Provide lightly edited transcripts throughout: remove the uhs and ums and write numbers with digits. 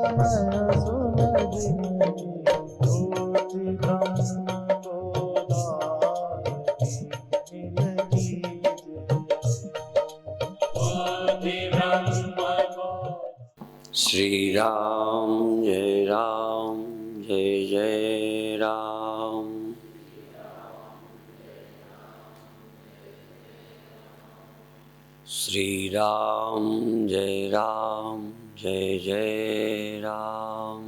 मैं सुलझी ज्योति ब्रह्म गोदावरी मिल श्री राम जय राम जय जय राम। श्री राम जय राम जय जय राम।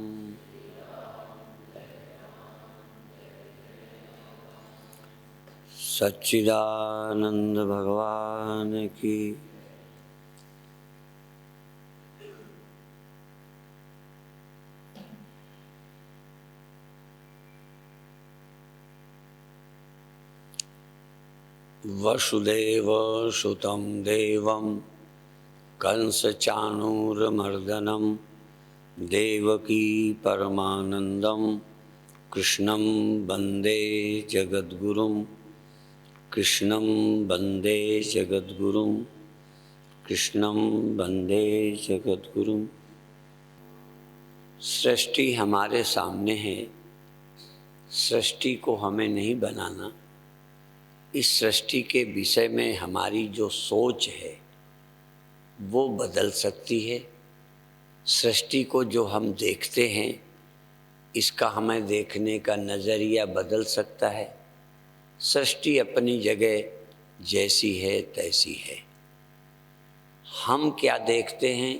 सच्चिदानंद भगवान की वसुदेव सुतं देवं कंस चाणूरमर्दनं देवकी परमानंदं कृष्णं वंदे जगद्गुरुं कृष्णं वंदे जगद्गुरुं कृष्णं वंदे जगद्गुरुं। सृष्टि हमारे सामने है, सृष्टि को हमें नहीं बनाना। इस सृष्टि के विषय में हमारी जो सोच है वो बदल सकती है। सृष्टि को जो हम देखते हैं इसका हमें देखने का नज़रिया बदल सकता है। सृष्टि अपनी जगह जैसी है तैसी है। हम क्या देखते हैं,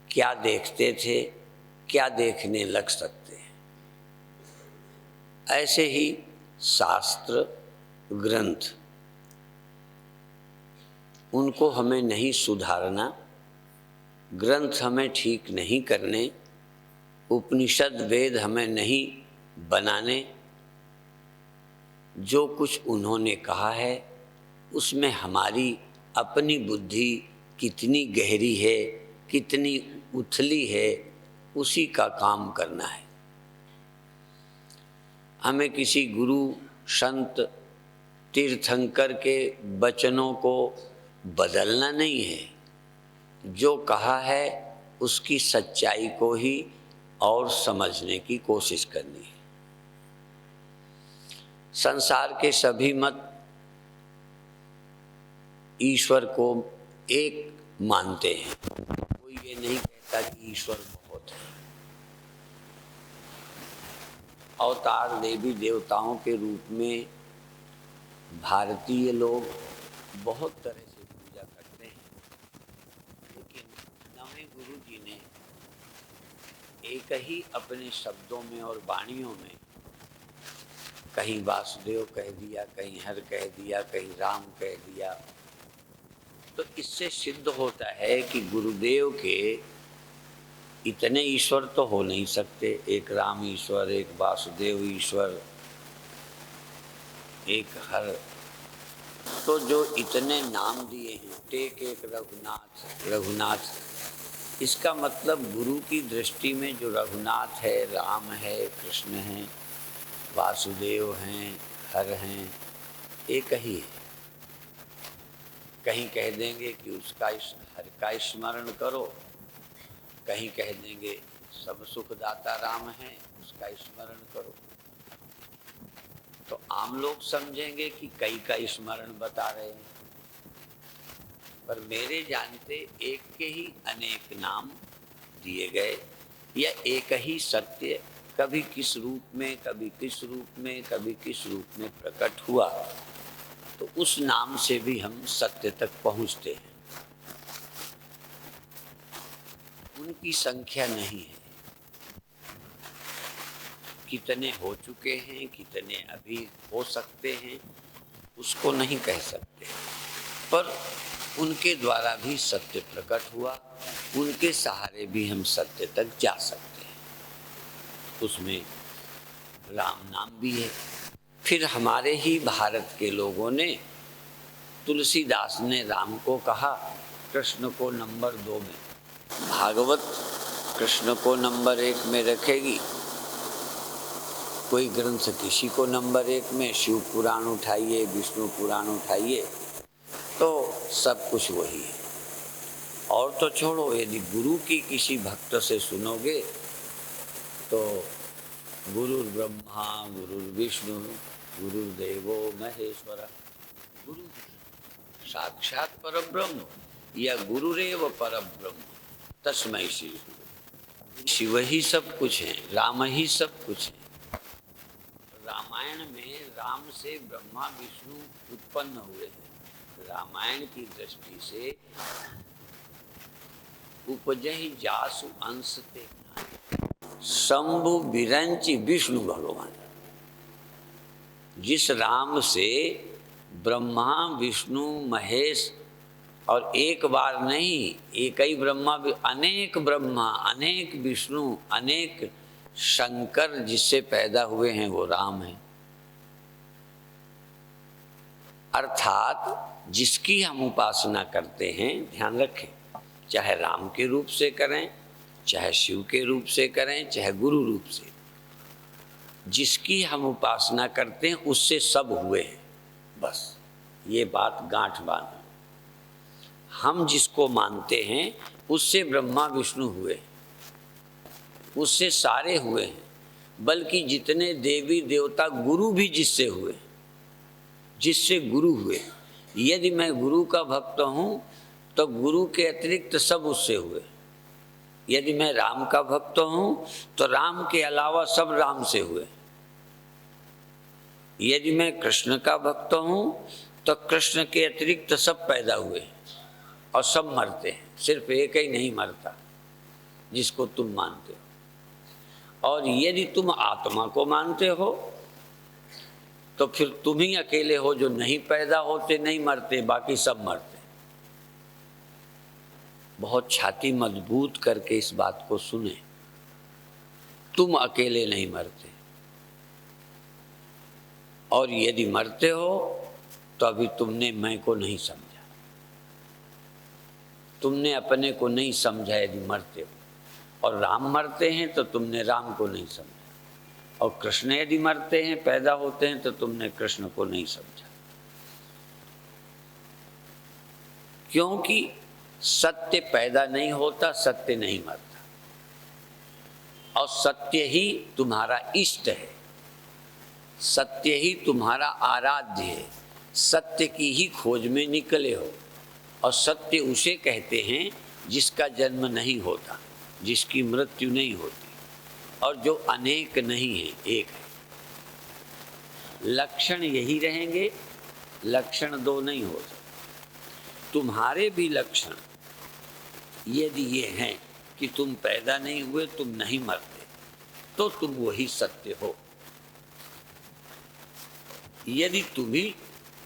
क्या देखते थे, क्या देखने लग सकते हैं। ऐसे ही शास्त्र ग्रंथ, उनको हमें नहीं सुधारना, ग्रंथ हमें ठीक नहीं करने, उपनिषद वेद हमें नहीं बनाने। जो कुछ उन्होंने कहा है उसमें हमारी अपनी बुद्धि कितनी गहरी है, कितनी उथली है, उसी का काम करना है। हमें किसी गुरु संत तीर्थंकर के वचनों को बदलना नहीं है। जो कहा है उसकी सच्चाई को ही और समझने की कोशिश करनी है। संसार के सभी मत ईश्वर को एक मानते हैं। कोई ये नहीं कहता कि ईश्वर बहुत है। अवतार देवी देवताओं के रूप में भारतीय लोग बहुत तरह से पूजा करते हैं, लेकिन नवे गुरु जी ने एक ही अपने शब्दों में और वाणियों में कहीं वासुदेव कह दिया, कहीं हर कह दिया, कहीं राम कह दिया। तो इससे सिद्ध होता है कि गुरुदेव के इतने ईश्वर तो हो नहीं सकते। एक राम ईश्वर, एक वासुदेव ईश्वर, एक हर। तो जो इतने नाम दिए हैं, टेक एक रघुनाथ, रघुनाथ, इसका मतलब गुरु की दृष्टि में जो रघुनाथ है, राम है, कृष्ण है, वासुदेव हैं, हर हैं, एक ही है। कहीं कह देंगे कि उसका हर का स्मरण करो, कहीं कह देंगे सब सुखदाता राम है, उसका स्मरण करो। तो आम लोग समझेंगे कि कई का स्मरण बता रहे हैं, पर मेरे जानते एक के ही अनेक नाम दिए गए, या एक ही सत्य कभी किस रूप में, कभी किस रूप में, कभी किस रूप में प्रकट हुआ, तो उस नाम से भी हम सत्य तक पहुंचते हैं। उनकी संख्या नहीं है, कितने हो चुके हैं, कितने अभी हो सकते हैं, उसको नहीं कह सकते, पर उनके द्वारा भी सत्य प्रकट हुआ, उनके सहारे भी हम सत्य तक जा सकते हैं। उसमें राम नाम भी है। फिर हमारे ही भारत के लोगों ने, तुलसीदास ने राम को कहा कृष्ण को नंबर 2 में, भागवत कृष्ण को नंबर 1 में रखेगी, कोई ग्रंथ किसी को नंबर 1 में, शिव पुराण उठाइए, विष्णु पुराण उठाइए, तो सब कुछ वही है। और तो छोड़ो, यदि गुरु की किसी भक्त से सुनोगे तो गुरुर् ब्रह्मा गुरुर्विष्णु गुरुर्देवो महेश्वरा, गुरु साक्षात परब्रह्म या गुरुरेव परब्रह्म तस्मै श्री गुरु। शिव ही सब कुछ है, राम ही सब कुछ है। रामायण में राम से ब्रह्मा विष्णु उत्पन्न हुए हैं। रामायण की दृष्टि से उपजहि जासु अंश ते शंभु विरंचि विष्णु भगवान। जिस राम से ब्रह्मा विष्णु महेश और एक बार नहीं, एक ही ब्रह्मा, अनेक ब्रह्मा अनेक विष्णु अनेक शंकर जिससे पैदा हुए हैं वो राम है। अर्थात जिसकी हम उपासना करते हैं, ध्यान रखें, चाहे राम के रूप से करें, चाहे शिव के रूप से करें, चाहे गुरु रूप से, जिसकी हम उपासना करते हैं उससे सब हुए हैं। बस ये बात गांठ बांधो। हम जिसको मानते हैं उससे ब्रह्मा विष्णु हुए, उससे सारे हुए हैं। बल्कि जितने देवी देवता गुरु भी जिससे हुए, जिससे गुरु हुए। यदि मैं गुरु का भक्त हूँ तो गुरु के अतिरिक्त सब उससे हुए। यदि मैं राम का भक्त हूँ तो राम के अलावा सब राम से हुए। यदि मैं कृष्ण का भक्त हूँ तो कृष्ण के अतिरिक्त सब पैदा हुए और सब मरते हैं। सिर्फ एक ही नहीं मरता जिसको तुम मानते हो। और यदि तुम आत्मा को मानते हो तो फिर तुम ही अकेले हो जो नहीं पैदा होते, नहीं मरते, बाकी सब मरते। बहुत छाती मजबूत करके इस बात को सुने, तुम अकेले नहीं मरते। और यदि मरते हो तो अभी तुमने मैं को नहीं समझा, तुमने अपने को नहीं समझा। यदि मरते हो और राम मरते हैं तो तुमने राम को नहीं समझा, और कृष्ण यदि मरते हैं, पैदा होते हैं, तो तुमने कृष्ण को नहीं समझा। क्योंकि सत्य पैदा नहीं होता, सत्य नहीं मरता, और सत्य ही तुम्हारा इष्ट है, सत्य ही तुम्हारा आराध्य है। सत्य की ही खोज में निकले हो। और सत्य उसे कहते हैं जिसका जन्म नहीं होता, जिसकी मृत्यु नहीं होती, और जो अनेक नहीं है, एक है। लक्षण यही रहेंगे, लक्षण दो नहीं हो सकते। तुम्हारे भी लक्षण यदि ये हैं कि तुम पैदा नहीं हुए, तुम नहीं मरते, तो तुम वही सत्य हो। यदि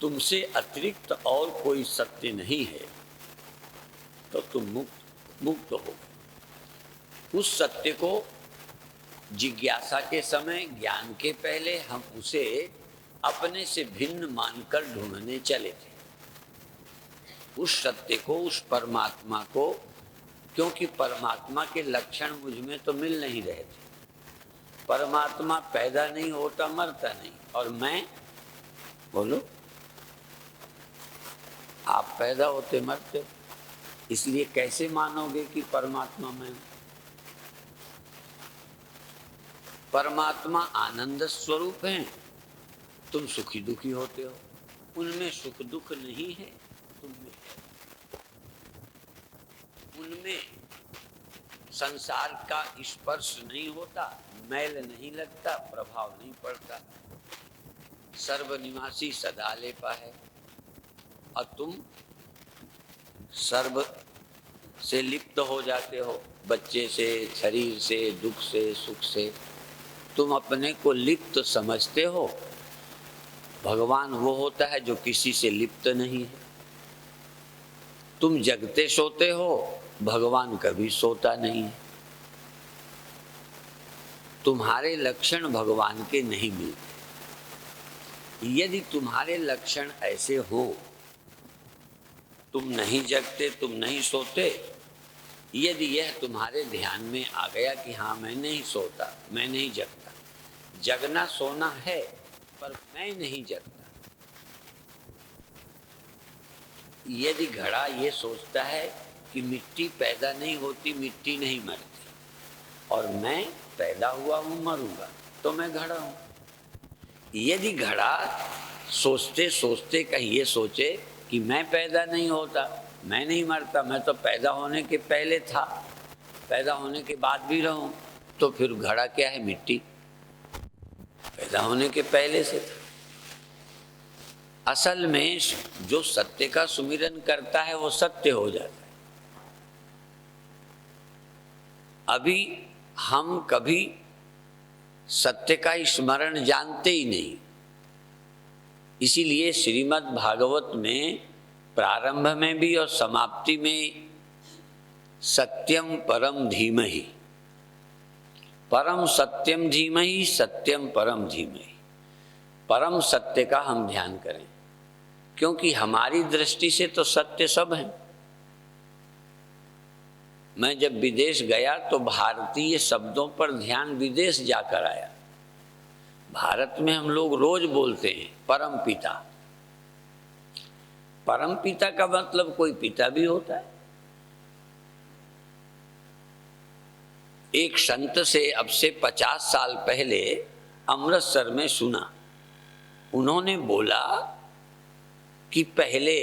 तुमसे अतिरिक्त और कोई सत्य नहीं है तो तुम मुक्त हो। उस सत्य को जिज्ञासा के समय, ज्ञान के पहले हम उसे अपने से भिन्न मानकर ढूंढने चले थे। उस सत्य को, उस परमात्मा को, क्योंकि परमात्मा के लक्षण मुझ में तो मिल नहीं रहे थे। परमात्मा पैदा नहीं होता, मरता नहीं, और मैं, बोलो, आप पैदा होते मरते, इसलिए कैसे मानोगे कि परमात्मा में? परमात्मा आनंद स्वरूप हैं, तुम सुखी दुखी होते हो। उनमें सुख दुख नहीं है, तुममें है। उनमें संसार का स्पर्श नहीं होता, मैल नहीं लगता, प्रभाव नहीं पड़ता, सर्वनिवासी सदा लेपा है। और तुम सर्व से लिप्त हो जाते हो, बच्चे से, शरीर से, दुख से, सुख से तुम अपने को लिप्त समझते हो। भगवान वो होता है जो किसी से लिप्त नहीं है। तुम जगते सोते हो, भगवान कभी सोता नहीं है। तुम्हारे लक्षण भगवान के नहीं मिलते। यदि तुम्हारे लक्षण ऐसे हो, तुम नहीं जगते, तुम नहीं सोते, यदि यह तुम्हारे ध्यान में आ गया कि हाँ मैं नहीं सोता, मैं नहीं जगता, जगना सोना है पर मैं नहीं जगता। यदि घड़ा ये सोचता है कि मिट्टी पैदा नहीं होती, मिट्टी नहीं मरती, और मैं पैदा हुआ हूँ, मरूंगा, तो मैं घड़ा हूँ। यदि घड़ा सोचते सोचते कहीं ये सोचे कि मैं पैदा नहीं होता, मैं नहीं मरता, मैं तो पैदा होने के पहले था, पैदा होने के बाद भी रहूं, तो फिर घड़ा क्या है? मिट्टी। पैदा होने के पहले से था। असल में जो सत्य का सुमिरन करता है वो सत्य हो जाता है। अभी हम कभी सत्य का स्मरण जानते ही नहीं। इसीलिए श्रीमद् भागवत में प्रारंभ में भी और समाप्ति में सत्यम परम धीमहि, परम सत्यम धीमहि, सत्यम परम धीमहि। परम सत्य का हम ध्यान करें, क्योंकि हमारी दृष्टि से तो सत्य सब है। मैं जब विदेश गया तो भारतीय शब्दों पर ध्यान विदेश जाकर आया। भारत में हम लोग रोज बोलते हैं परम पिता। परम पिता का मतलब कोई पिता भी होता है। एक संत से अब से 50 साल पहले अमृतसर में सुना, उन्होंने बोला कि पहले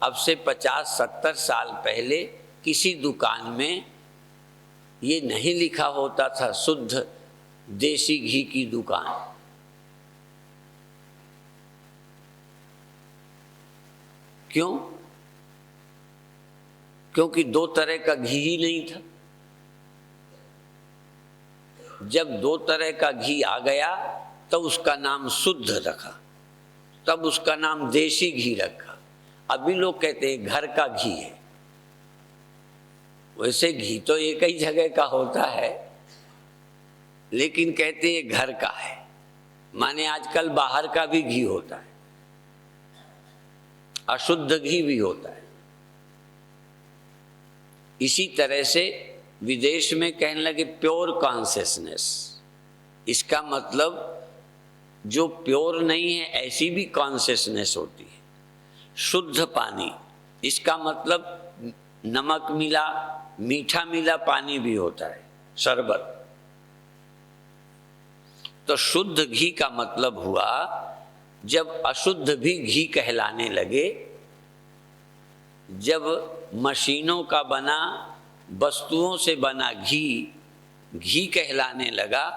अब से 50-70 साल पहले किसी दुकान में ये नहीं लिखा होता था शुद्ध देसी घी की दुकान। क्यों? क्योंकि 2 तरह का घी ही नहीं था। जब 2 तरह का घी आ गया तब उसका नाम शुद्ध रखा, तब उसका नाम देसी घी रखा। अभी लोग कहते हैं घर का घी है। वैसे घी तो एक ही जगह का होता है, लेकिन कहते हैं घर का है। माने आजकल बाहर का भी घी होता है, अशुद्ध घी भी होता है। इसी तरह से विदेश में कहने लगे प्योर कॉन्शियसनेस। इसका मतलब जो प्योर नहीं है ऐसी भी कॉन्शियसनेस होती है। शुद्ध पानी, इसका मतलब नमक मिला, मीठा मिला पानी भी होता है, शरबत। तो शुद्ध घी का मतलब हुआ जब अशुद्ध भी घी कहलाने लगे, जब मशीनों का बना, वस्तुओं से बना घी घी कहलाने लगा,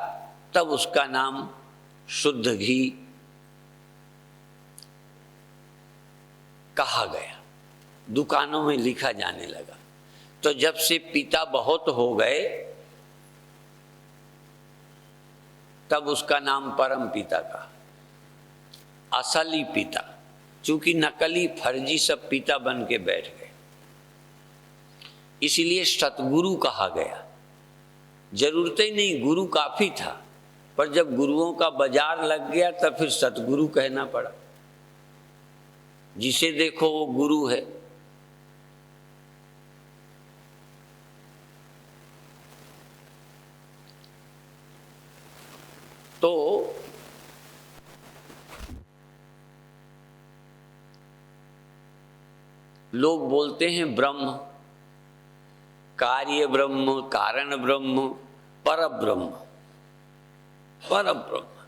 तब उसका नाम शुद्ध घी कहा गया, दुकानों में लिखा जाने लगा। तो जब से पिता बहुत हो गए तब उसका नाम परम पिता का, असली पिता। चूंकि नकली फर्जी सब पिता बन के बैठ गए, इसीलिए सतगुरु कहा गया। जरूरत ही नहीं, गुरु काफी था, पर जब गुरुओं का बाजार लग गया तब फिर सतगुरु कहना पड़ा। जिसे देखो वो गुरु है। तो लोग बोलते हैं ब्रह्म, कार्य ब्रह्म, कारण ब्रह्म, पर ब्रह्म, पर ब्रह्म,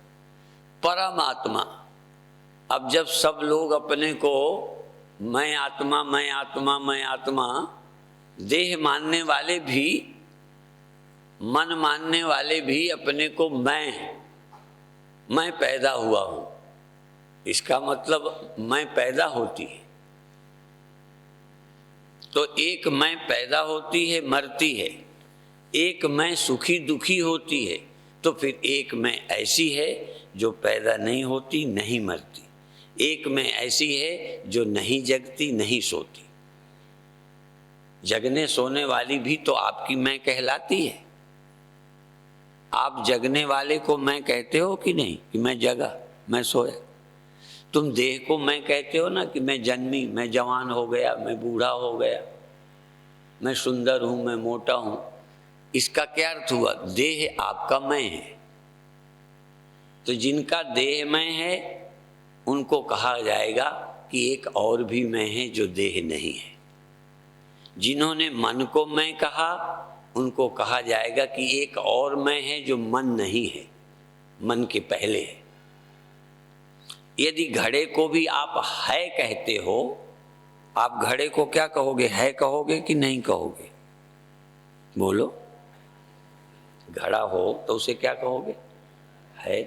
परमात्मा। अब जब सब लोग अपने को मैं आत्मा, मैं आत्मा, मैं आत्मा, देह मानने वाले भी, मन मानने वाले भी अपने को मैं पैदा हुआ हूं, इसका मतलब मैं पैदा होती है। तो एक मैं पैदा होती है, मरती है, एक मैं सुखी दुखी होती है, तो फिर एक मैं ऐसी है जो पैदा नहीं होती, नहीं मरती, एक मैं ऐसी है जो नहीं जगती, नहीं सोती। जगने सोने वाली भी तो आपकी मैं कहलाती है। आप जगने वाले को मैं कहते हो कि नहीं, कि मैं जगा, मैं सोया। तुम देह को मैं कहते हो ना कि मैं जन्मी, मैं जवान हो गया, मैं बूढ़ा हो गया, मैं सुंदर हूं, मैं मोटा हूं। इसका क्या अर्थ हुआ? देह आपका मैं है। तो जिनका देह मैं है उनको कहा जाएगा कि एक और भी मैं है जो देह नहीं है। जिन्होंने मन को मैं कहा उनको कहा जाएगा कि एक और मैं है जो मन नहीं है, मन के पहले है। यदि घड़े को भी आप है कहते हो, आप घड़े को क्या कहोगे? है कहोगे कि नहीं कहोगे? बोलो। घड़ा हो तो उसे क्या कहोगे? है।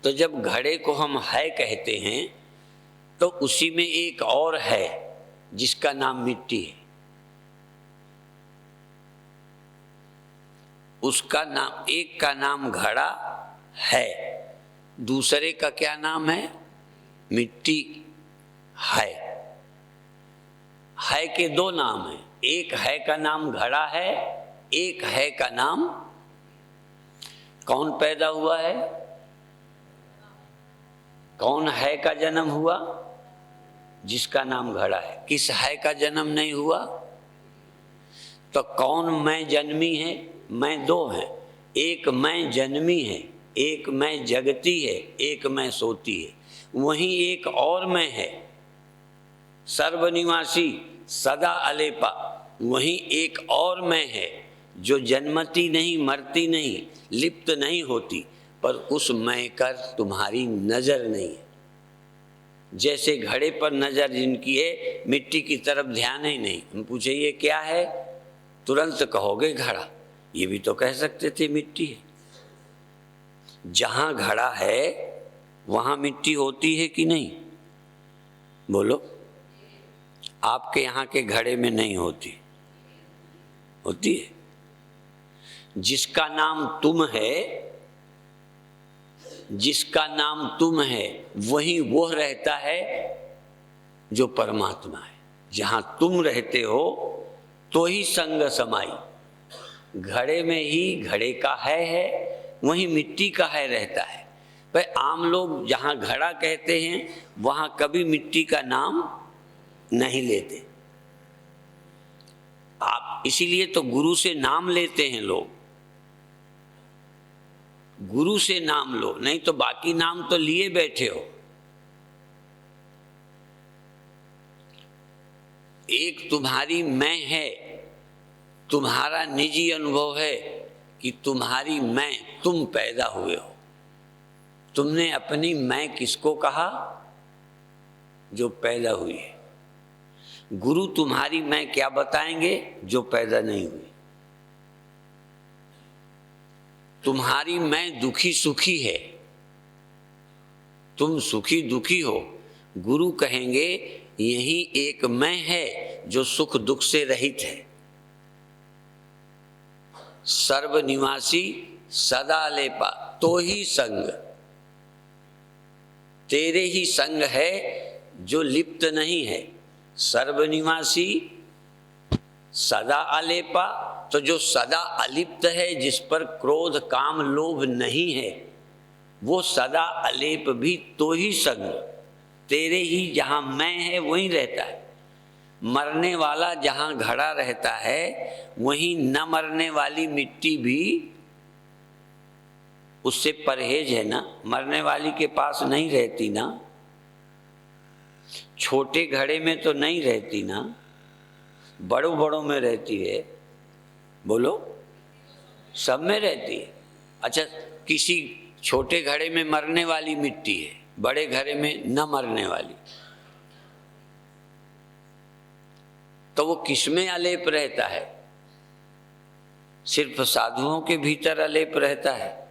तो जब घड़े को हम है कहते हैं तो उसी में एक और है जिसका नाम मिट्टी है। उसका नाम, एक का नाम घड़ा है, दूसरे का क्या नाम है? मिट्टी है। है के दो नाम हैं, एक है का नाम घड़ा है, एक है का नाम। कौन पैदा हुआ है? कौन है का जन्म हुआ? जिसका नाम घड़ा है। किस है का जन्म नहीं हुआ? तो कौन मैं जन्मी है? मैं दो है, एक मैं जन्मी है, एक मैं जगती है, एक मैं सोती है। वहीं एक और मैं है, सर्वनिवासी सदा अलेपा। वहीं एक और मैं है जो जन्मती नहीं, मरती नहीं, लिप्त नहीं होती, पर उस मैं कर तुम्हारी नजर नहीं है। जैसे घड़े पर नजर जिनकी है, मिट्टी की तरफ ध्यान ही नहीं। हम पूछे ये क्या है, तुरंत कहोगे घड़ा। ये भी तो कह सकते थे मिट्टी है। जहां घड़ा है वहां मिट्टी होती है कि नहीं? बोलो। आपके यहाँ के घड़े में नहीं होती, होती है। जिसका नाम तुम है, जिसका नाम तुम है, वही वो रहता है जो परमात्मा है। जहां तुम रहते हो तो ही संग समाई। घड़े में ही घड़े का है, वही मिट्टी का है रहता है। पर आम लोग जहां घड़ा कहते हैं वहां कभी मिट्टी का नाम नहीं लेते। आप इसीलिए तो गुरु से नाम लेते हैं लोग। गुरु से नाम लो, नहीं तो बाकी नाम तो लिए बैठे हो। एक तुम्हारी मैं है, तुम्हारा निजी अनुभव है कि तुम्हारी मैं, तुम पैदा हुए हो। तुमने अपनी मैं किसको कहा? जो पैदा हुई है। गुरु तुम्हारी मैं क्या बताएंगे? जो पैदा नहीं हुई। तुम्हारी मैं दुखी सुखी है, तुम सुखी दुखी हो। गुरु कहेंगे यही एक मैं है जो सुख दुख से रहित है, सर्वनिवासी सदा लेपा। तो ही संग, तेरे ही संग है जो लिप्त नहीं है। सर्वनिवासी सदा अलेपा, तो जो सदा अलिप्त है, जिस पर क्रोध काम लोभ नहीं है, वो सदा अलेप भी तो ही संग। तेरे ही जहां मैं है वहीं रहता है। मरने वाला जहां घड़ा रहता है वहीं न मरने वाली मिट्टी भी उससे परहेज है ना, मरने वाली के पास नहीं रहती ना। छोटे घड़े में तो नहीं रहती ना, बड़ों बड़ों में रहती है। बोलो। सब में रहती है। अच्छा, किसी छोटे घड़े में मरने वाली मिट्टी है, बड़े घड़े में न मरने वाली, तो वो किसमें अलेप रहता है? सिर्फ साधुओं के भीतर अलेप रहता है,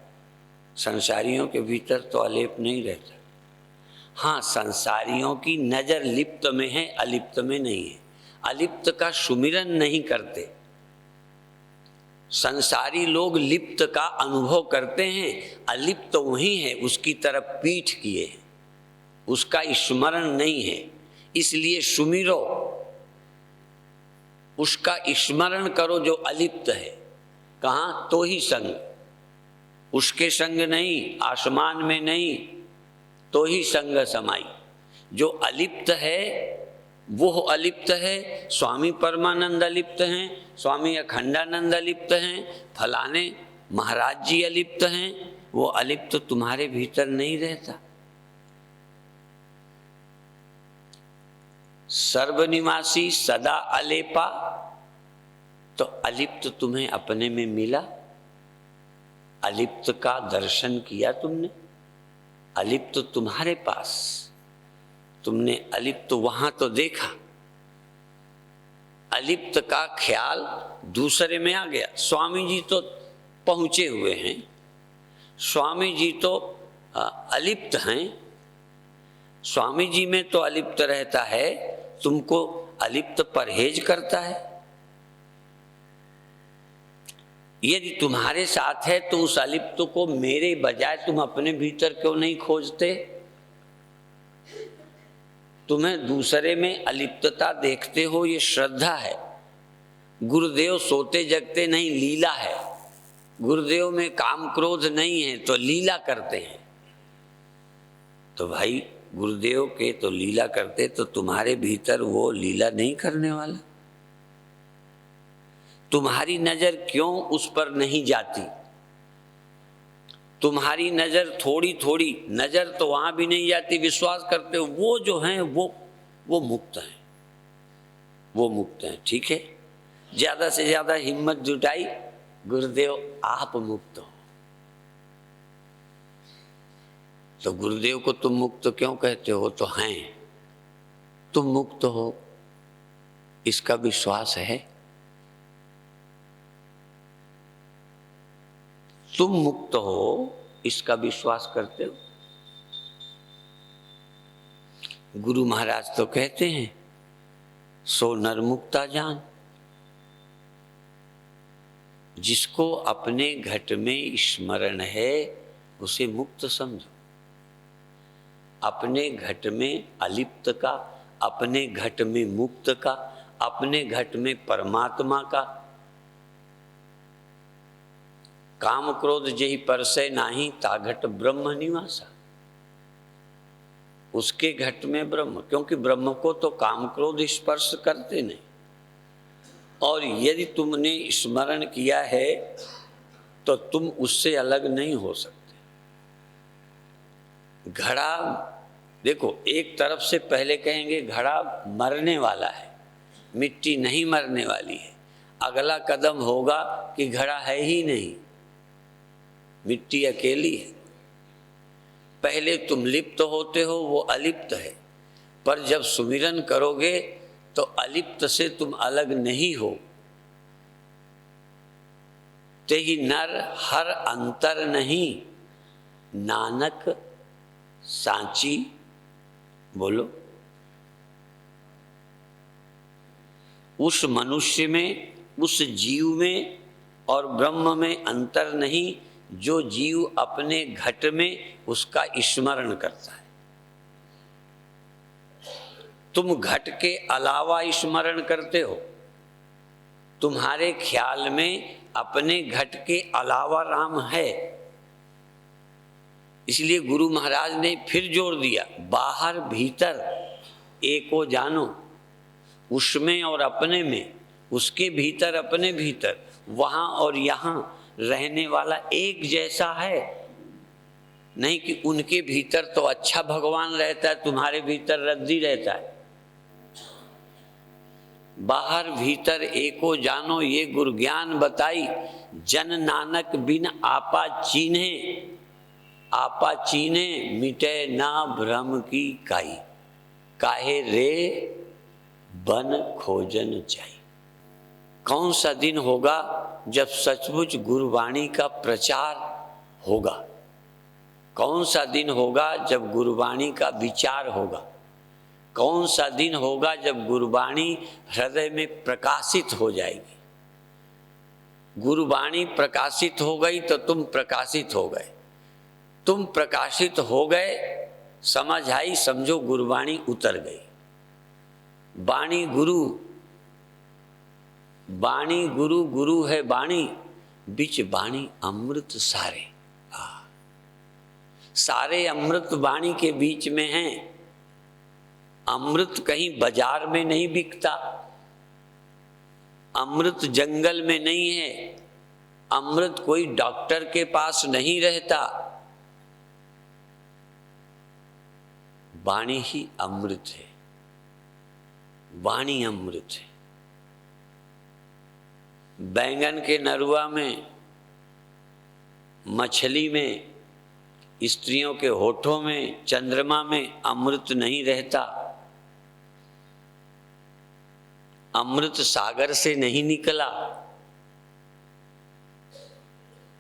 संसारियों के भीतर तो अलेप नहीं रहता। हाँ, संसारियों की नजर लिप्त में है, अलिप्त में नहीं है। अलिप्त का सुमिरन नहीं करते। संसारी लोग लिप्त का अनुभव करते हैं, अलिप्त वही है, उसकी तरफ पीठ किए हैं, उसका स्मरण नहीं है। इसलिए सुमिरो, उसका स्मरण करो जो अलिप्त है। कहाँ? तो ही संग, उसके संग नहीं, आसमान में नहीं, तो ही संग समाई। जो अलिप्त है वो अलिप्त है। स्वामी परमानंद अलिप्त हैं, स्वामी अखंडानंद अलिप्त हैं, फलाने महाराज जी अलिप्त हैं। वो अलिप्त तुम्हारे भीतर नहीं रहता। सर्वनिवासी सदा अलेपा, तो अलिप्त तुम्हें अपने में मिला, अलिप्त का दर्शन किया तुमने, अलिप्त तुम्हारे पास, तुमने अलिप्त वहां तो देखा, अलिप्त का ख्याल दूसरे में आ गया। स्वामी जी तो पहुंचे हुए हैं, स्वामी जी तो अलिप्त हैं, स्वामी जी में तो अलिप्त रहता है, तुमको अलिप्त परहेज करता है। यदि तुम्हारे साथ है तो उस अलिप्त को मेरे बजाय तुम अपने भीतर क्यों नहीं खोजते? तुम्हें दूसरे में अलिप्तता देखते हो, ये श्रद्धा है। गुरुदेव सोते जगते नहीं, लीला है। गुरुदेव में काम क्रोध नहीं है तो लीला करते हैं। तो भाई गुरुदेव के तो लीला करते, तो तुम्हारे भीतर वो लीला नहीं करने वाला? तुम्हारी नजर क्यों उस पर नहीं जाती? तुम्हारी नजर थोड़ी थोड़ी नजर तो वहां भी नहीं जाती, विश्वास करते हो वो जो हैं वो मुक्त हैं, वो मुक्त हैं। ठीक है, ज्यादा से ज्यादा हिम्मत जुटाई, गुरुदेव आप मुक्त हो। तो गुरुदेव को तुम मुक्त क्यों कहते हो? तो हैं, तुम मुक्त हो इसका विश्वास है? तुम मुक्त हो इसका विश्वास करते हो? गुरु महाराज तो कहते हैं सो नर मुक्ता जान। जिसको अपने घट में स्मरण है उसे मुक्त समझो। अपने घट में अलिप्त का, अपने घट में मुक्त का, अपने घट में परमात्मा का। काम क्रोध जेहि परसै नाही, ता घट ब्रह्म निवासा। उसके घट में ब्रह्म, क्योंकि ब्रह्म को तो काम क्रोध स्पर्श करते नहीं। और यदि तुमने स्मरण किया है तो तुम उससे अलग नहीं हो सकते। घड़ा देखो, एक तरफ से पहले कहेंगे घड़ा मरने वाला है, मिट्टी नहीं मरने वाली है। अगला कदम होगा कि घड़ा है ही नहीं, मिट्टी अकेली है। पहले तुम लिप्त होते हो, वो अलिप्त है। पर जब सुमिरन करोगे तो अलिप्त से तुम अलग नहीं हो। तेहि नर हर अंतर नहीं, नानक सांची। बोलो, उस मनुष्य में, उस जीव में और ब्रह्म में अंतर नहीं जो जीव अपने घट में उसका स्मरण करता है। तुम घट के अलावा स्मरण करते हो। तुम्हारे ख्याल में अपने घट के अलावा राम है। इसलिए गुरु महाराज ने फिर जोर दिया, बाहर भीतर एको जानो। उसमें और अपने में, उसके भीतर अपने भीतर, वहां और यहां रहने वाला एक जैसा है। नहीं कि उनके भीतर तो अच्छा भगवान रहता है, तुम्हारे भीतर रद्दी रहता है। बाहर भीतर एको जानो, ये गुरु ज्ञान बताई। जन नानक बिन आपा चीन्हे, आपा चीने मिटे ना भ्रम की काई। काहे रे बन खोजन जाई। कौन सा दिन होगा जब सचमुच गुरुवाणी का प्रचार होगा? कौन सा दिन होगा जब गुरुवाणी का विचार होगा? कौन सा दिन होगा जब गुरुवाणी हृदय में प्रकाशित हो जाएगी? गुरुवाणी प्रकाशित हो गई तो तुम प्रकाशित हो गए। तुम प्रकाशित हो गए, समझ आई, समझो गुरुवाणी उतर गई। वाणी गुरु, वाणी गुरु, गुरु है वाणी, बिच वाणी अमृत सारे। सारे अमृत वाणी के बीच में हैं। अमृत कहीं बाजार में नहीं बिकता, अमृत जंगल में नहीं है, अमृत कोई डॉक्टर के पास नहीं रहता। वाणी ही अमृत है। वाणी अमृत है। बैंगन के नरुआ में, मछली में, स्त्रियों के होठों में, चंद्रमा में अमृत नहीं रहता। अमृत सागर से नहीं निकला।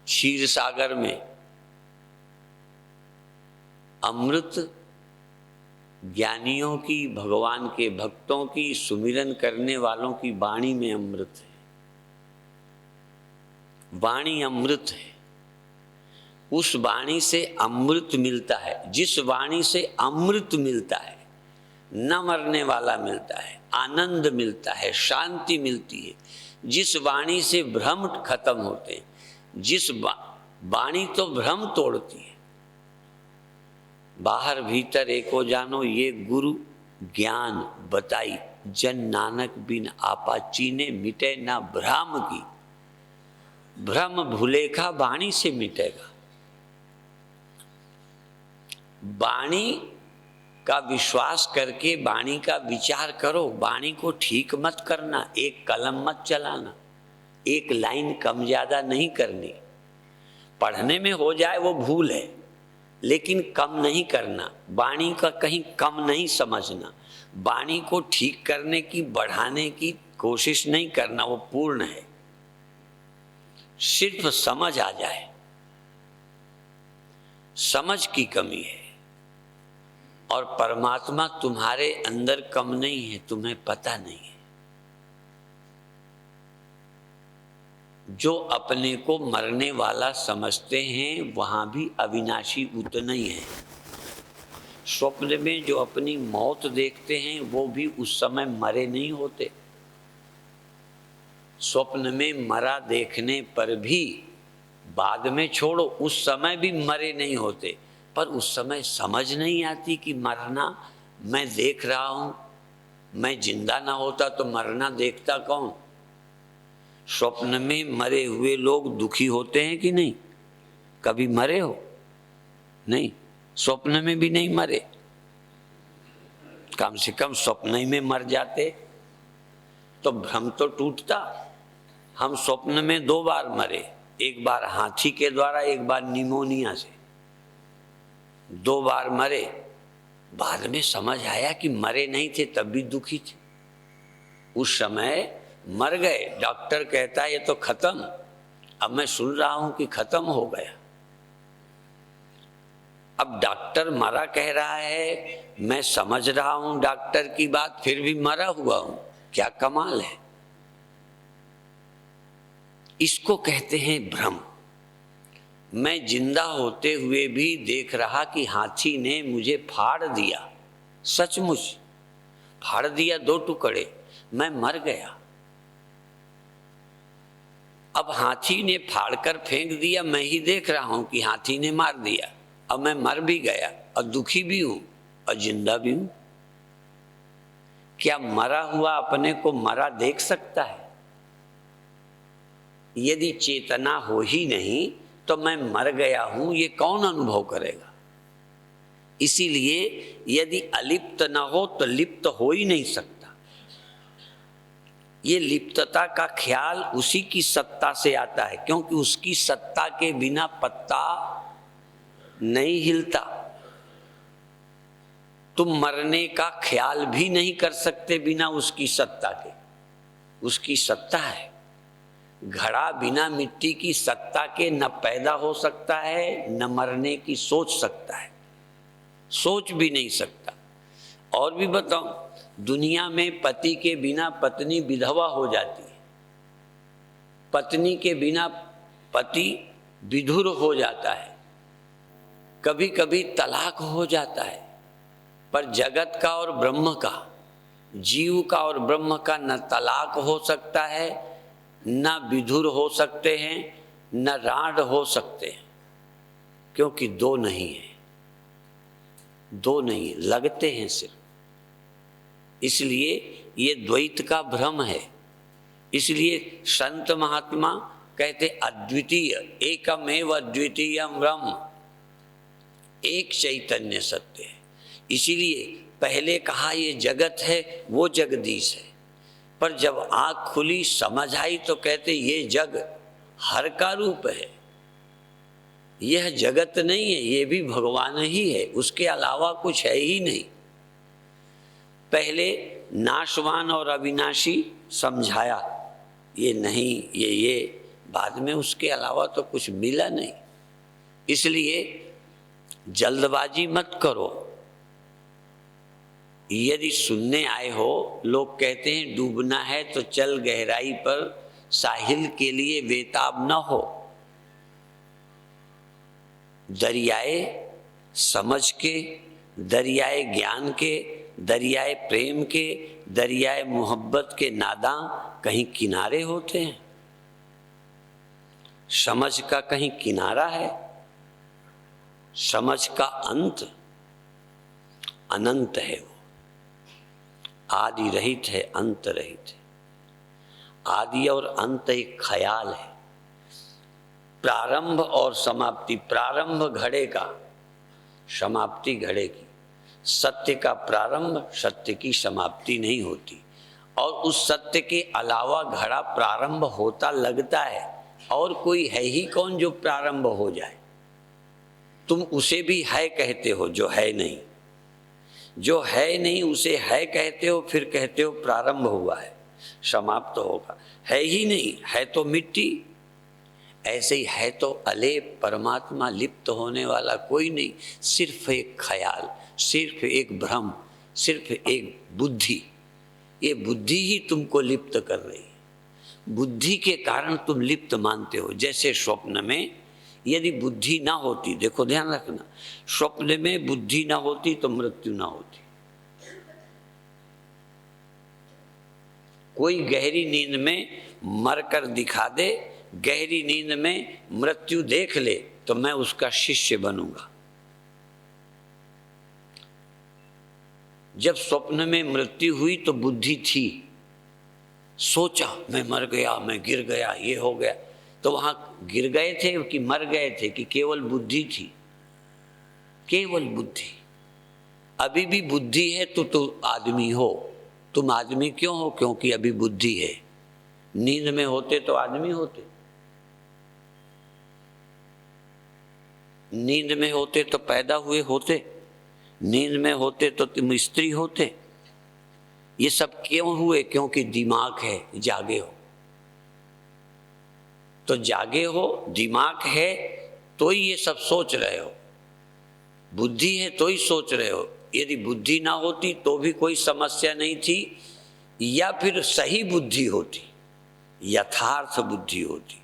क्षीर सागर में अमृत ज्ञानियों की, भगवान के भक्तों की, सुमिरन करने वालों की वाणी में अमृत है। वाणी अमृत है। उस वाणी से अमृत मिलता है। जिस वाणी से अमृत मिलता है, न मरने वाला मिलता है, आनंद मिलता है, शांति मिलती है। जिस वाणी से भ्रम खत्म होते हैं, जिस वाणी तो भ्रम तोड़ती है। बाहर भीतर एको जानो, ये गुरु ज्ञान बताई। जन नानक बिन आपा चीने, मिटे ना भ्रम की। भ्रम भूलेखा वाणी से मिटेगा। वाणी का विश्वास करके वाणी का विचार करो। वाणी को ठीक मत करना, एक कलम मत चलाना, एक लाइन कम ज्यादा नहीं करनी। पढ़ने में हो जाए वो भूल है, लेकिन कम नहीं करना। वाणी का कहीं कम नहीं समझना। वाणी को ठीक करने की, बढ़ाने की कोशिश नहीं करना, वो पूर्ण है। सिर्फ समझ आ जाए। समझ की कमी है। और परमात्मा तुम्हारे अंदर कम नहीं है, तुम्हें पता नहीं है। जो अपने को मरने वाला समझते हैं, वहां भी अविनाशी उतना ही है। स्वप्न में जो अपनी मौत देखते हैं, वो भी उस समय मरे नहीं होते। स्वप्न में मरा देखने पर भी, बाद में छोड़ो, उस समय भी मरे नहीं होते। पर उस समय समझ नहीं आती कि मरना मैं देख रहा हूं। मैं जिंदा ना होता तो मरना देखता कौन? स्वप्न में मरे हुए लोग दुखी होते हैं कि नहीं? कभी मरे हो? नहीं, स्वप्न में भी नहीं मरे। कम से कम स्वप्न ही में मर जाते तो भ्रम तो टूटता। हम स्वप्न में 2 बार मरे, एक बार हाथी के द्वारा, एक बार निमोनिया से। 2 बार मरे। बाद में समझ आया कि मरे नहीं थे, तब भी दुखी थे। उस समय मर गए, डॉक्टर कहता है ये तो खत्म। अब मैं सुन रहा हूं कि खत्म हो गया। अब डॉक्टर मरा कह रहा है, मैं समझ रहा हूं डॉक्टर की बात, फिर भी मरा हुआ हूं। क्या कमाल है। इसको कहते हैं भ्रम। मैं जिंदा होते हुए भी देख रहा कि हाथी ने मुझे फाड़ दिया। सचमुच फाड़ दिया 2 टुकड़े। मैं मर गया। अब हाथी ने फाड़कर फेंक दिया, मैं ही देख रहा हूं कि हाथी ने मार दिया। अब मैं मर भी गया और दुखी भी हूं और जिंदा भी हूं। क्या मरा हुआ अपने को मरा देख सकता है? यदि चेतना हो ही नहीं तो मैं मर गया हूं, ये कौन अनुभव करेगा? इसीलिए यदि अलिप्त न हो तो लिप्त हो ही नहीं सकता। ये लिप्तता का ख्याल उसी की सत्ता से आता है, क्योंकि उसकी सत्ता के बिना पत्ता नहीं हिलता। तुम मरने का ख्याल भी नहीं कर सकते बिना उसकी सत्ता के। उसकी सत्ता है। घड़ा बिना मिट्टी की सत्ता के न पैदा हो सकता है, न मरने की सोच सकता है। सोच भी नहीं सकता। और भी बताऊं, दुनिया में पति के बिना पत्नी विधवा हो जाती है, पत्नी के बिना पति विधुर हो जाता है, कभी कभी तलाक हो जाता है। पर जगत का और ब्रह्म का, जीव का और ब्रह्म का न तलाक हो सकता है, न विधुर हो सकते हैं, न राड हो सकते हैं, क्योंकि 2 नहीं है। 2 नहीं है, लगते हैं सिर्फ। इसलिए ये द्वैत का भ्रम है। इसलिए संत महात्मा कहते अद्वितीय, एकमेव अद्वितीय ब्रह्म, एक चैतन्य सत्य है। इसीलिए पहले कहा ये जगत है, वो जगदीश है, पर जब आँख खुली समझ आई तो कहते ये जग हर का रूप है, यह जगत नहीं है, ये भी भगवान ही है, उसके अलावा कुछ है ही नहीं। पहले नाशवान और अविनाशी समझाया, ये नहीं, ये बाद में उसके अलावा तो कुछ मिला नहीं। इसलिए जल्दबाजी मत करो। यदि सुनने आए हो, लोग कहते हैं डूबना है तो चल गहराई पर, साहिल के लिए बेताब न हो। दरियाए समझ के, दरियाए ज्ञान के, दरियाए प्रेम के, दरियाए मोहब्बत के नादां कहीं किनारे होते हैं। समझ का कहीं किनारा है? समझ का अंत अनंत है, वो आदि रहित है, अंत रहित है। आदि और अंत एक ख्याल है, प्रारंभ और समाप्ति। प्रारंभ घड़े का, समाप्ति घड़े की। सत्य का प्रारंभ, सत्य की समाप्ति नहीं होती। और उस सत्य के अलावा घड़ा प्रारंभ होता लगता है, और कोई है ही कौन जो प्रारंभ हो जाए। तुम उसे भी है कहते हो जो है नहीं, जो है नहीं उसे है कहते हो, फिर कहते हो प्रारंभ हुआ है, समाप्त होगा। है ही नहीं, है तो मिट्टी। ऐसे ही है तो अलेप परमात्मा, लिप्त होने वाला कोई नहीं, सिर्फ एक ख्याल, सिर्फ एक भ्रम, सिर्फ एक बुद्धि। ये बुद्धि ही तुमको लिप्त कर रही है। बुद्धि के कारण तुम लिप्त मानते हो। जैसे स्वप्न में यदि बुद्धि ना होती, देखो ध्यान रखना, स्वप्न में बुद्धि ना होती तो मृत्यु ना होती। कोई गहरी नींद में मरकर दिखा दे, गहरी नींद में मृत्यु देख ले, तो मैं उसका शिष्य बनूंगा। जब स्वप्न में मृत्यु हुई तो बुद्धि थी, सोचा मैं मर गया, मैं गिर गया, ये हो गया, तो वहां गिर गए थे कि मर गए थे कि केवल बुद्धि थी? केवल बुद्धि। अभी भी बुद्धि है तो तुम आदमी हो। तुम आदमी क्यों हो? क्योंकि अभी बुद्धि है। नींद में होते तो आदमी होते, नींद में होते तो पैदा हुए होते, नींद में होते तो तुम स्त्री होते। ये सब क्यों हुए? क्योंकि दिमाग है, जागे हो। तो जागे हो, दिमाग है तो ही ये सब सोच रहे हो, बुद्धि है तो ही सोच रहे हो। यदि बुद्धि ना होती तो भी कोई समस्या नहीं थी, या फिर सही बुद्धि होती, यथार्थ बुद्धि होती,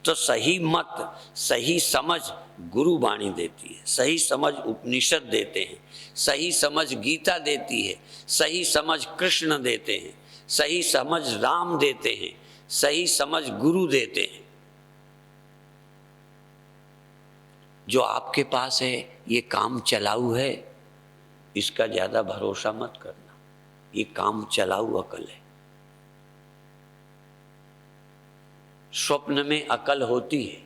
तो सही मत, सही समझ गुरु वाणी देती है, सही समझ उपनिषद देते हैं, सही समझ गीता देती है, सही समझ कृष्ण देते हैं, सही समझ राम देते हैं, सही समझ गुरु देते हैं। जो आपके पास है ये काम चलाऊ है, इसका ज्यादा भरोसा मत करना। ये काम चलाऊ अकल है। स्वप्न में अकल होती है,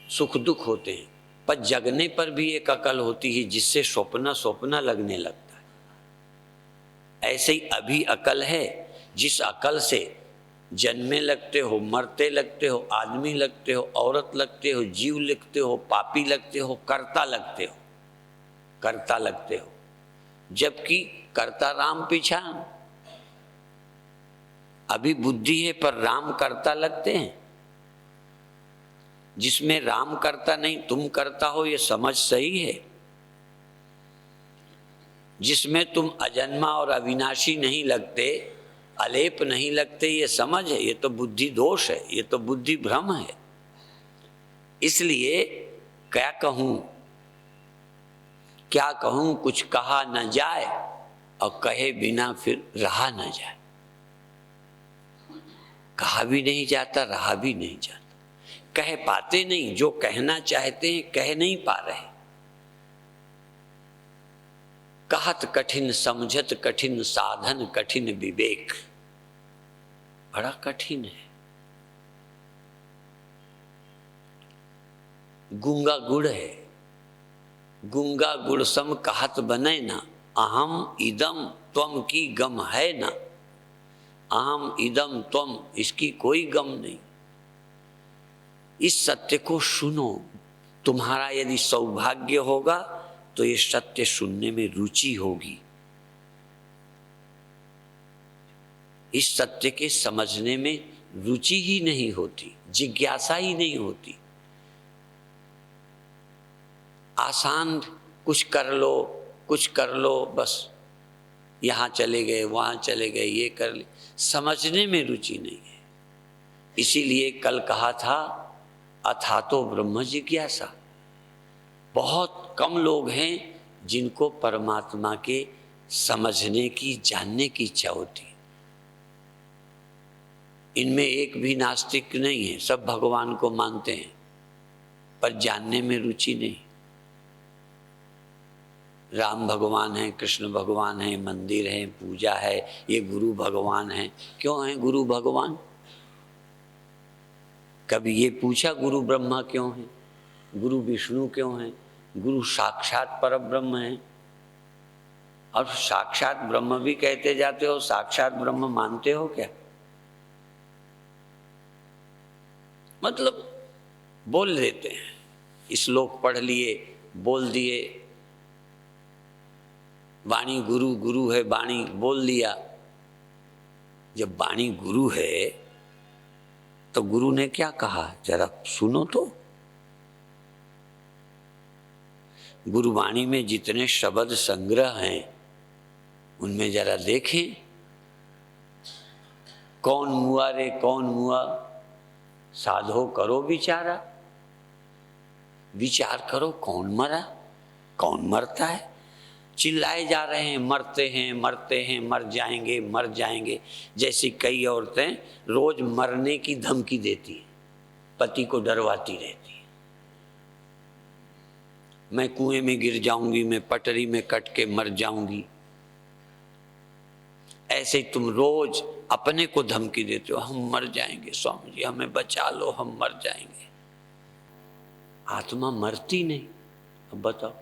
सुख दुख होते हैं, पर जगने पर भी एक अकल होती है जिससे स्वप्न स्वप्न लगने लगता है। ऐसे ही अभी अकल है, जिस अकल से जन्मे लगते हो, मरते लगते हो, आदमी लगते हो, औरत लगते हो, जीव लगते हो, पापी लगते हो, कर्ता लगते हो, कर्ता लगते हो, जबकि कर्ता राम पीछा। अभी बुद्धि है पर राम कर्ता लगते हैं। जिसमें राम करता नहीं तुम करता हो, ये समझ सही है। जिसमें तुम अजन्मा और अविनाशी नहीं लगते, अलेप नहीं लगते, ये समझ है, ये तो बुद्धि दोष है, ये तो बुद्धि भ्रम है। इसलिए क्या कहूं, क्या कहूं, कुछ कहा न जाए, और कहे बिना फिर रहा न जाए। कहा भी नहीं जाता, रहा भी नहीं जाता। कह पाते नहीं, जो कहना चाहते हैं कह नहीं पा रहे। कहत कठिन समझत कठिन साधन कठिन विवेक, बड़ा कठिन है। गूंगा गुड़ है, गूंगा गुड़ सम कहत बने ना, अहम इदम त्वम की गम है ना, अहम इदम त्वम इसकी कोई गम नहीं। इस सत्य को सुनो। तुम्हारा यदि सौभाग्य होगा तो ये सत्य सुनने में रुचि होगी, इस सत्य के समझने में रुचि ही नहीं होती, जिज्ञासा ही नहीं होती। आसान कुछ कर लो, बस यहाँ चले गए वहाँ चले गए, ये कर ले, समझने में रुचि नहीं है। इसीलिए कल कहा था अथातो ब्रह्म जिज्ञासा। बहुत कम लोग हैं जिनको परमात्मा के समझने की, जानने की इच्छा होती है। इनमें एक भी नास्तिक नहीं है, सब भगवान को मानते हैं पर जानने में रुचि नहीं। राम भगवान है, कृष्ण भगवान है, मंदिर है, पूजा है, ये गुरु भगवान है। क्यों है गुरु भगवान? कभी ये पूछा गुरु ब्रह्मा क्यों है, गुरु विष्णु क्यों है? गुरु साक्षात परब्रह्म है। और साक्षात ब्रह्म भी कहते जाते हो, साक्षात ब्रह्म मानते हो क्या? मतलब बोल देते हैं, श्लोक पढ़ लिए, बोल दिए, वाणी गुरु, गुरु है वाणी, बोल दिया। जब वाणी गुरु है तो गुरु ने क्या कहा जरा सुनो तो। गुरुवाणी में जितने शब्द संग्रह हैं उनमें जरा देखें, कौन मुआ रे कौन मुआ, साधो करो विचारा। विचार करो, कौन मरा, कौन मरता है। चिल्लाए जा रहे हैं मरते हैं मरते हैं, मर जाएंगे मर जाएंगे। जैसी कई औरतें रोज मरने की धमकी देती हैं, पति को डरवाती रहती हैं, मैं कुएं में गिर जाऊंगी, मैं पटरी में कट के मर जाऊंगी। ऐसे ही तुम रोज अपने को धमकी देते हो, हम मर जाएंगे स्वामी जी, हमें बचा लो, हम मर जाएंगे। आत्मा मरती नहीं। अब बताओ,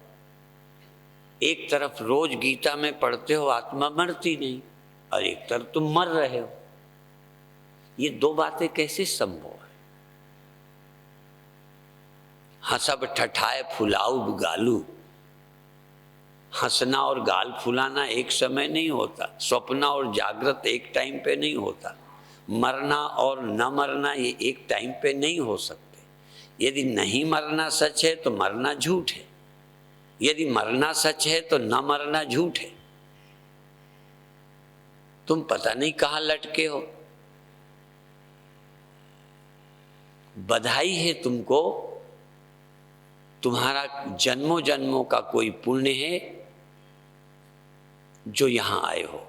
एक तरफ रोज गीता में पढ़ते हो आत्मा मरती नहीं, और एक तरफ तुम मर रहे हो। ये दो बातें कैसे संभव है? हंसब ठठाए फुलाऊ गालू। हंसना और गाल फुलाना एक समय नहीं होता, स्वप्न और जागृत एक टाइम पे नहीं होता, मरना और न मरना ये एक टाइम पे नहीं हो सकते। यदि नहीं मरना सच है तो मरना झूठ है, यदि मरना सच है तो न मरना झूठ है। तुम पता नहीं कहां लटके हो। बधाई है तुमको, तुम्हारा जन्मों जन्मों का कोई पुण्य है जो यहां आए हो।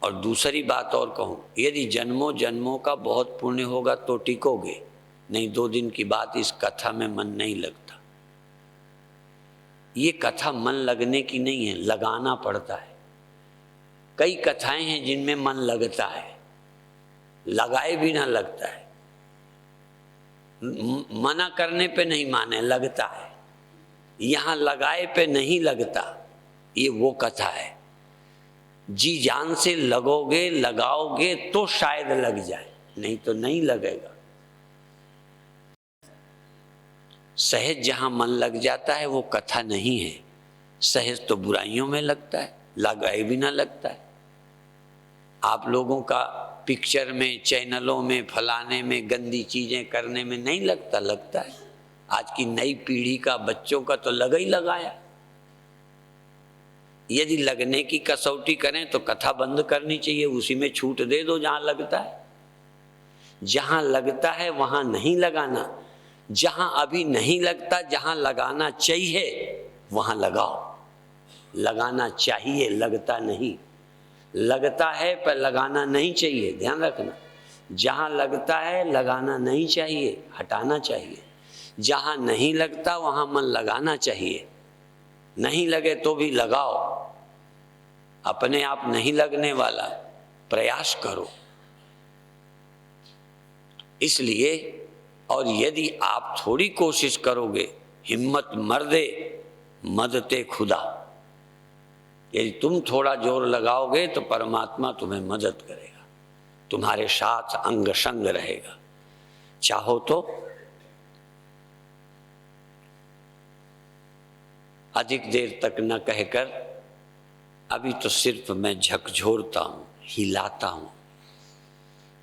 और दूसरी बात और कहूं, यदि जन्मों जन्मों का बहुत पुण्य होगा तो टिकोगे, नहीं 2 दिन की बात इस कथा में मन नहीं लगता। ये कथा मन लगने की नहीं है, लगाना पड़ता है। कई कथाएं हैं जिनमें मन लगता है, लगाए भी ना लगता है। मना करने पे नहीं माने, लगता है। यहां लगाए पे नहीं लगता, ये वो कथा है। जी जान से लगोगे, लगाओगे तो शायद लग जाए, नहीं तो नहीं लगेगा। सहज जहां मन लग जाता है वो कथा नहीं है। सहज तो बुराइयों में लगता है, लगाए भी ना लगता है। आप लोगों का पिक्चर में, चैनलों में, फलाने में, गंदी चीजें करने में नहीं लगता, लगता है। आज की नई पीढ़ी का बच्चों का तो लगा ही लगाया। यदि लगने की कसौटी करें तो कथा बंद करनी चाहिए, उसी में छूट दे दो जहां लगता है। जहां लगता है वहां नहीं लगाना, जहां अभी नहीं लगता, जहां लगाना चाहिए वहां लगाओ। लगाना चाहिए, लगता नहीं। लगता है पर लगाना नहीं चाहिए, ध्यान रखना। जहां लगता है लगाना नहीं चाहिए, हटाना चाहिए। जहां नहीं लगता वहां मन लगाना चाहिए। नहीं लगे तो भी लगाओ, अपने आप नहीं लगने वाला, प्रयास करो। इसलिए, और यदि आप थोड़ी कोशिश करोगे, हिम्मत मर्दे मदते खुदा, यदि तुम थोड़ा जोर लगाओगे तो परमात्मा तुम्हें मदद करेगा, तुम्हारे साथ अंग संग रहेगा। चाहो तो अधिक देर तक न कहकर अभी तो सिर्फ मैं झकझोरता हूं, हिलाता हूं,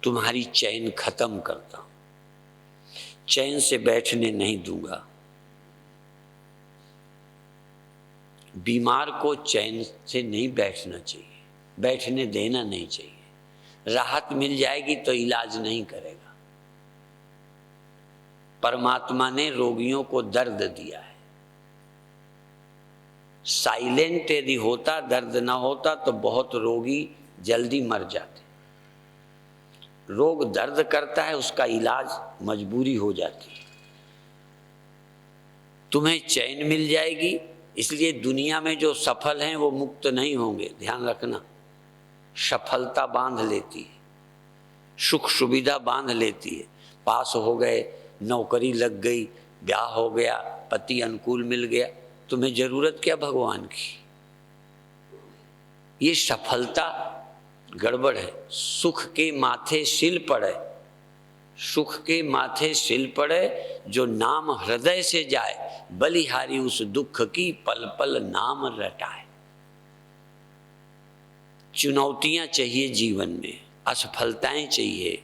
तुम्हारी चैन खत्म करता हूं, चैन से बैठने नहीं दूंगा। बीमार को चैन से नहीं बैठना चाहिए, बैठने देना नहीं चाहिए। राहत मिल जाएगी तो इलाज नहीं करेगा। परमात्मा ने रोगियों को दर्द दिया है। साइलेंट यदि होता, दर्द ना होता तो बहुत रोगी जल्दी मर जाते। रोग दर्द करता है, उसका इलाज मजबूरी हो जाती है। तुम्हें चैन मिल जाएगी, इसलिए दुनिया में जो सफल हैं वो मुक्त नहीं होंगे। ध्यान रखना, सफलता बांध लेती है, सुख सुविधा बांध लेती है। पास हो गए, नौकरी लग गई, ब्याह हो गया, पति अनुकूल मिल गया, तुम्हें जरूरत क्या भगवान की? ये सफलता गड़बड़ है। सुख के माथे सिल पड़े, सुख के माथे सिल पड़े, जो नाम हृदय से जाए, बलिहारी उस दुख की पल पल नाम रटाए। चुनौतियां चाहिए जीवन में, असफलताएं चाहिए,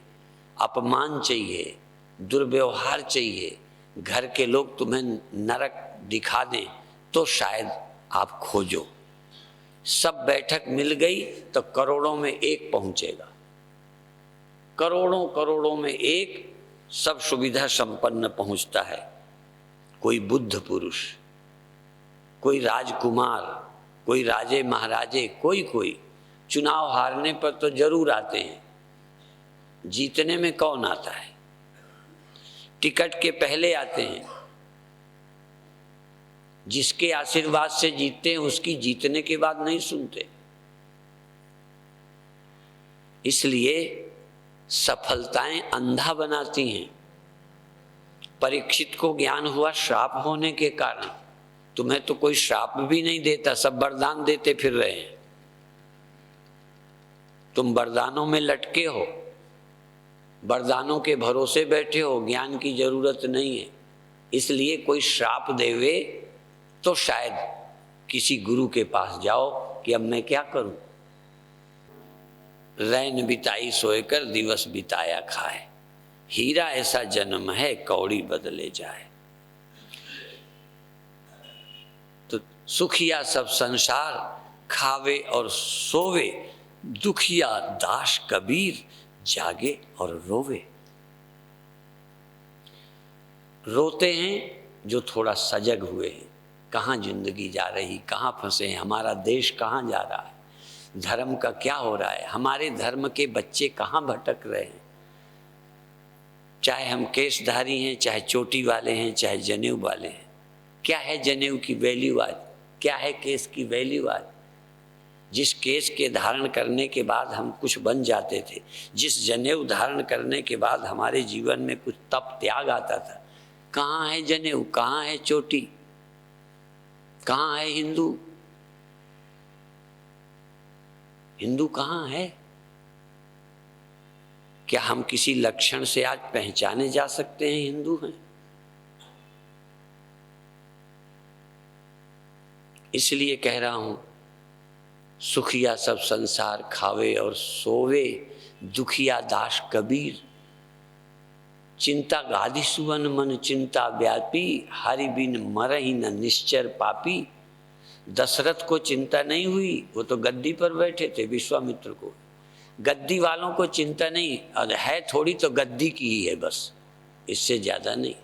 अपमान चाहिए, दुर्व्यवहार चाहिए, घर के लोग तुम्हें नरक दिखा दें तो शायद आप खोजो। सब बैठक मिल गई तो करोड़ों में एक पहुंचेगा, करोड़ों करोड़ों में एक, सब सुविधा संपन्न पहुंचता है। कोई बुद्ध पुरुष, कोई राजकुमार, कोई राजे महाराजे, कोई चुनाव हारने पर तो जरूर आते हैं, जीतने में कौन आता है? टिकट के पहले आते हैं। जिसके आशीर्वाद से जीतते हैं उसकी जीतने के बाद नहीं सुनते। इसलिए सफलताएं अंधा बनाती हैं। परीक्षित को ज्ञान हुआ श्राप होने के कारण। तुम्हें तो कोई श्राप भी नहीं देता, सब वरदान देते फिर रहे हैं। तुम वरदानों में लटके हो, वरदानों के भरोसे बैठे हो, ज्ञान की जरूरत नहीं है। इसलिए कोई श्राप देवे तो शायद किसी गुरु के पास जाओ कि अब मैं क्या करूं। रैन बिताई सोएकर दिवस बिताया खाए, हीरा ऐसा जन्म है कौड़ी बदले जाए। तो सुखिया सब संसार, खावे और सोवे, दुखिया दास कबीर, जागे और रोवे। रोते हैं जो थोड़ा सजग हुए हैं, कहाँ जिंदगी जा रही, कहाँ फंसे हैं, हमारा देश कहाँ जा रहा है, धर्म का क्या हो रहा है, हमारे धर्म के बच्चे कहाँ भटक रहे हैं। चाहे हम केशधारी हैं, चाहे चोटी वाले हैं, चाहे जनेऊ वाले हैं। क्या है जनेऊ की वैल्यू आज, क्या है केस की वैल्यू आज? जिस केस के धारण करने के बाद हम कुछ बन जाते थे, जिस जनेऊ धारण करने के बाद हमारे जीवन में कुछ तप त्याग आता था, कहाँ है जनेऊ, कहाँ है चोटी, कहाँ है हिंदू? हिंदू कहाँ है? क्या हम किसी लक्षण से आज पहचाने जा सकते हैं हिंदू हैं? इसलिए कह रहा हूं, सुखिया सब संसार, खावे और सोवे, दुखिया दास कबीर। चिंता गादी सुवन मन चिंता व्यापी, हरि बिन मरहि न निश्चर पापी। दशरथ को चिंता नहीं हुई, वो तो गद्दी पर बैठे थे। विश्वामित्र को, गद्दी वालों को चिंता नहीं, और है थोड़ी तो गद्दी की ही है बस, इससे ज्यादा नहीं।